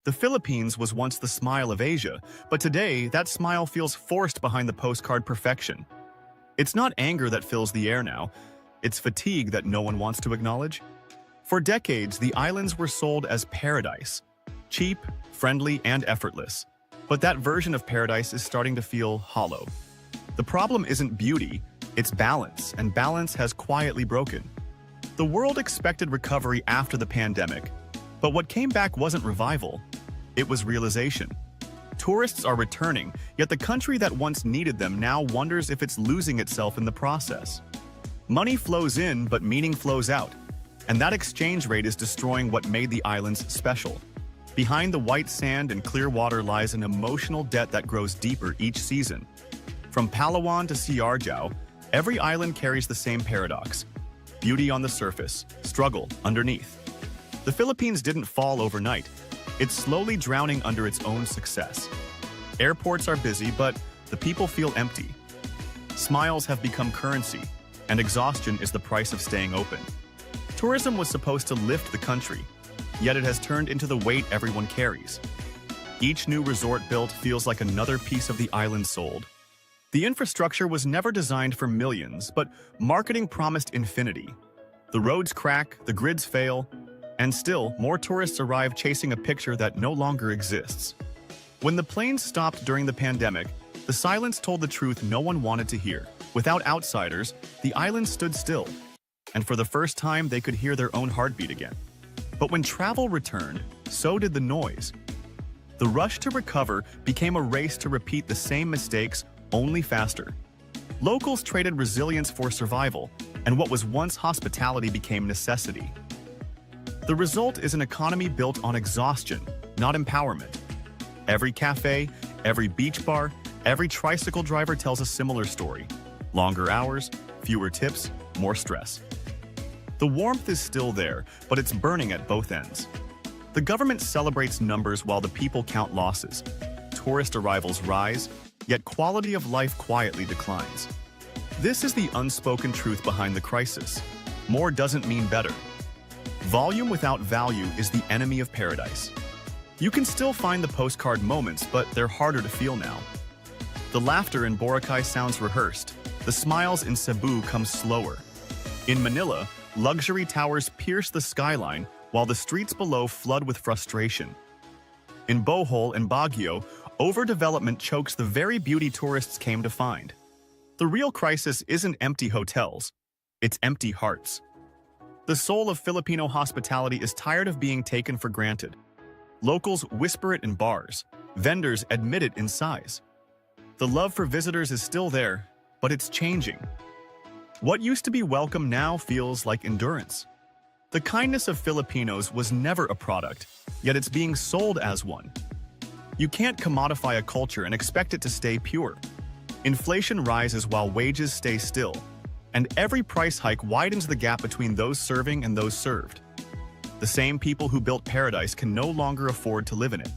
The Philippines was once the smile of Asia, but today that smile feels forced behind the postcard perfection. It's not anger that fills the air now, it's fatigue that no one wants to acknowledge. For decades, the islands were sold as paradise, cheap, friendly, and effortless. But that version of paradise is starting to feel hollow. The problem isn't beauty, it's balance, and balance has quietly broken. The world expected recovery after the pandemic, but what came back wasn't revival, it was realization. Tourists are returning, yet the country that once needed them now wonders if it's losing itself in the process. Money flows in, but meaning flows out, and that exchange rate is destroying what made the islands special. Behind the white sand and clear water lies an emotional debt that grows deeper each season. From Palawan to Siargao, every island carries the same paradox. Beauty on the surface, struggle underneath. The Philippines didn't fall overnight. It's slowly drowning under its own success. Airports are busy, but the people feel empty. Smiles have become currency, and exhaustion is the price of staying open. Tourism was supposed to lift the country, yet it has turned into the weight everyone carries. Each new resort built feels like another piece of the island sold. The infrastructure was never designed for millions, but marketing promised infinity. The roads crack, the grids fail, and still, more tourists arrive chasing a picture that no longer exists. When the planes stopped during the pandemic, the silence told the truth no one wanted to hear. Without outsiders, the island stood still, and for the first time they could hear their own heartbeat again. But when travel returned, so did the noise. The rush to recover became a race to repeat the same mistakes, only faster. Locals traded resilience for survival, and what was once hospitality became necessity. The result is an economy built on exhaustion, not empowerment. Every cafe, every beach bar, every tricycle driver tells a similar story. Longer hours, fewer tips, more stress. The warmth is still there, but it's burning at both ends. The government celebrates numbers while the people count losses. Tourist arrivals rise, yet quality of life quietly declines. This is the unspoken truth behind the crisis. More doesn't mean better. Volume without value is the enemy of paradise. You can still find the postcard moments, but they're harder to feel now. The laughter in Boracay sounds rehearsed. The smiles in Cebu come slower. In Manila, luxury towers pierce the skyline while the streets below flood with frustration. In Bohol and Baguio, overdevelopment chokes the very beauty tourists came to find. The real crisis isn't empty hotels, it's empty hearts. The soul of Filipino hospitality is tired of being taken for granted. Locals whisper it in bars, vendors admit it in sighs. The love for visitors is still there, but it's changing. What used to be welcome now feels like endurance. The kindness of Filipinos was never a product, yet it's being sold as one. You can't commodify a culture and expect it to stay pure. Inflation rises while wages stay still, and every price hike widens the gap between those serving and those served. The same people who built paradise can no longer afford to live in it.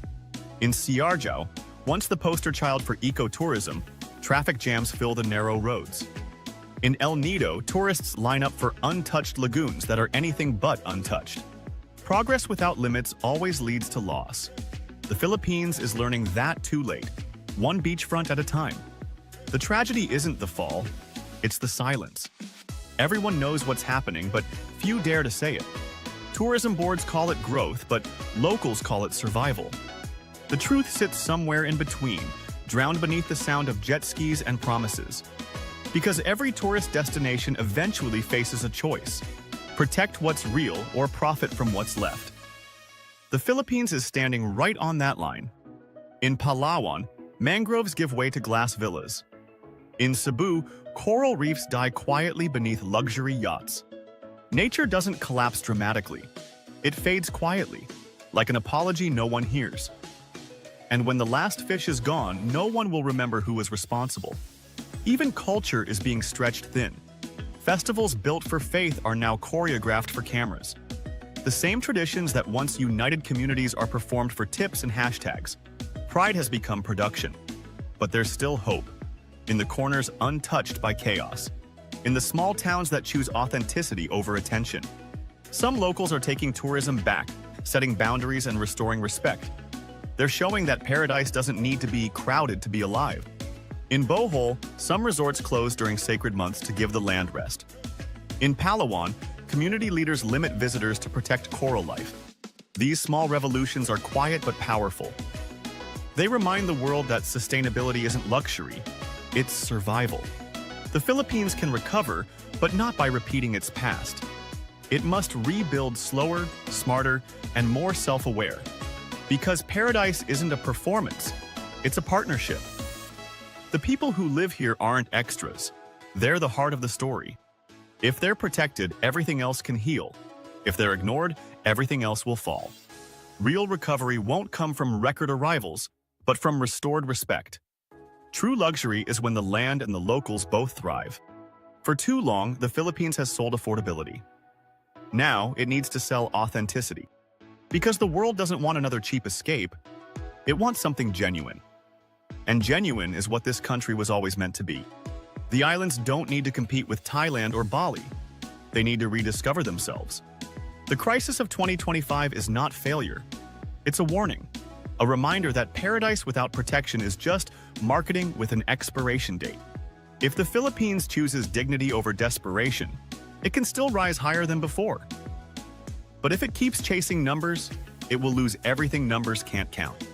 In Siargao, once the poster child for ecotourism, traffic jams fill the narrow roads. In El Nido, tourists line up for untouched lagoons that are anything but untouched. Progress without limits always leads to loss. The Philippines is learning that too late, one beachfront at a time. The tragedy isn't the fall, it's the silence. Everyone knows what's happening, but few dare to say it. Tourism boards call it growth, but locals call it survival. The truth sits somewhere in between, drowned beneath the sound of jet skis and promises. Because every tourist destination eventually faces a choice: protect what's real or profit from what's left. The Philippines is standing right on that line. In Palawan, mangroves give way to glass villas. In Cebu, coral reefs die quietly beneath luxury yachts. Nature doesn't collapse dramatically. It fades quietly, like an apology no one hears. And when the last fish is gone, no one will remember who was responsible. Even culture is being stretched thin. Festivals built for faith are now choreographed for cameras. The same traditions that once united communities are performed for tips and hashtags. Pride has become production. But there's still hope. In the corners untouched by chaos. In the small towns that choose authenticity over attention. Some locals are taking tourism back, setting boundaries and restoring respect. They're showing that paradise doesn't need to be crowded to be alive. In Bohol, some resorts close during sacred months to give the land rest. In Palawan, community leaders limit visitors to protect coral life. These small revolutions are quiet but powerful. They remind the world that sustainability isn't luxury, it's survival. The Philippines can recover, but not by repeating its past. It must rebuild slower, smarter, and more self-aware. Because paradise isn't a performance, it's a partnership. The people who live here aren't extras. They're the heart of the story. If they're protected, everything else can heal. If they're ignored, everything else will fall. Real recovery won't come from record arrivals, but from restored respect. True luxury is when the land and the locals both thrive. For too long, the Philippines has sold affordability. Now, it needs to sell authenticity. Because the world doesn't want another cheap escape, it wants something genuine. And genuine is what this country was always meant to be. The islands don't need to compete with Thailand or Bali. They need to rediscover themselves. The crisis of 2025 is not failure. It's a warning. A reminder that paradise without protection is just marketing with an expiration date. If the Philippines chooses dignity over desperation, it can still rise higher than before. But if it keeps chasing numbers, it will lose everything numbers can't count.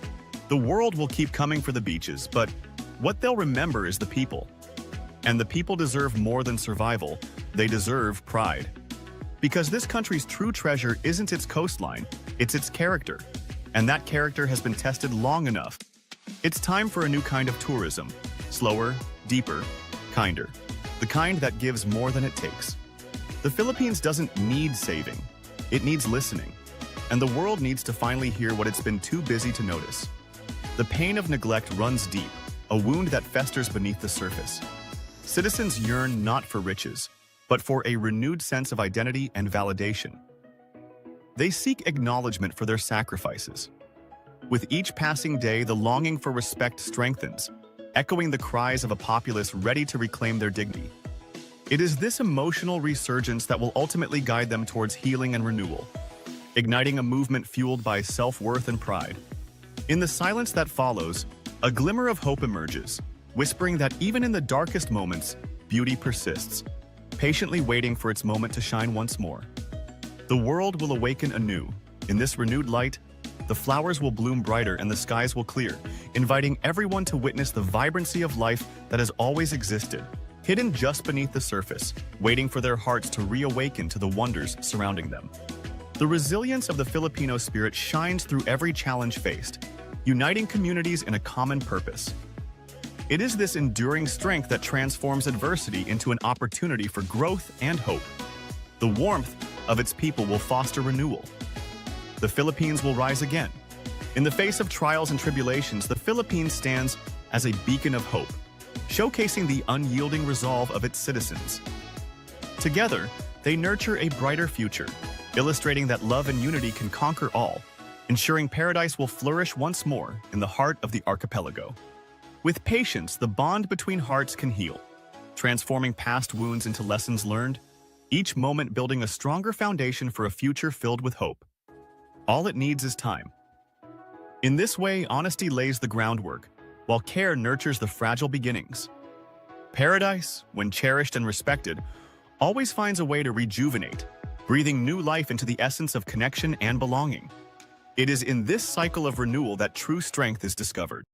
The world will keep coming for the beaches, but what they'll remember is the people. And the people deserve more than survival, they deserve pride. Because this country's true treasure isn't its coastline, it's its character. And that character has been tested long enough. It's time for a new kind of tourism. Slower, deeper, kinder. The kind that gives more than it takes. The Philippines doesn't need saving. It needs listening. And the world needs to finally hear what it's been too busy to notice. The pain of neglect runs deep, a wound that festers beneath the surface. Citizens yearn not for riches, but for a renewed sense of identity and validation. They seek acknowledgement for their sacrifices. With each passing day, the longing for respect strengthens, echoing the cries of a populace ready to reclaim their dignity. It is this emotional resurgence that will ultimately guide them towards healing and renewal, igniting a movement fueled by self-worth and pride. In the silence that follows, a glimmer of hope emerges, whispering that even in the darkest moments, beauty persists, patiently waiting for its moment to shine once more. The world will awaken anew. In this renewed light, the flowers will bloom brighter and the skies will clear, inviting everyone to witness the vibrancy of life that has always existed, hidden just beneath the surface, waiting for their hearts to reawaken to the wonders surrounding them. The resilience of the Filipino spirit shines through every challenge faced, uniting communities in a common purpose. It is this enduring strength that transforms adversity into an opportunity for growth and hope. The warmth of its people will foster renewal. The Philippines will rise again. In the face of trials and tribulations, the Philippines stands as a beacon of hope, showcasing the unyielding resolve of its citizens. Together, they nurture a brighter future, illustrating that love and unity can conquer all, ensuring paradise will flourish once more in the heart of the archipelago. With patience, the bond between hearts can heal, transforming past wounds into lessons learned, each moment building a stronger foundation for a future filled with hope. All it needs is time. In this way, honesty lays the groundwork, while care nurtures the fragile beginnings. Paradise, when cherished and respected, always finds a way to rejuvenate, breathing new life into the essence of connection and belonging. It is in this cycle of renewal that true strength is discovered.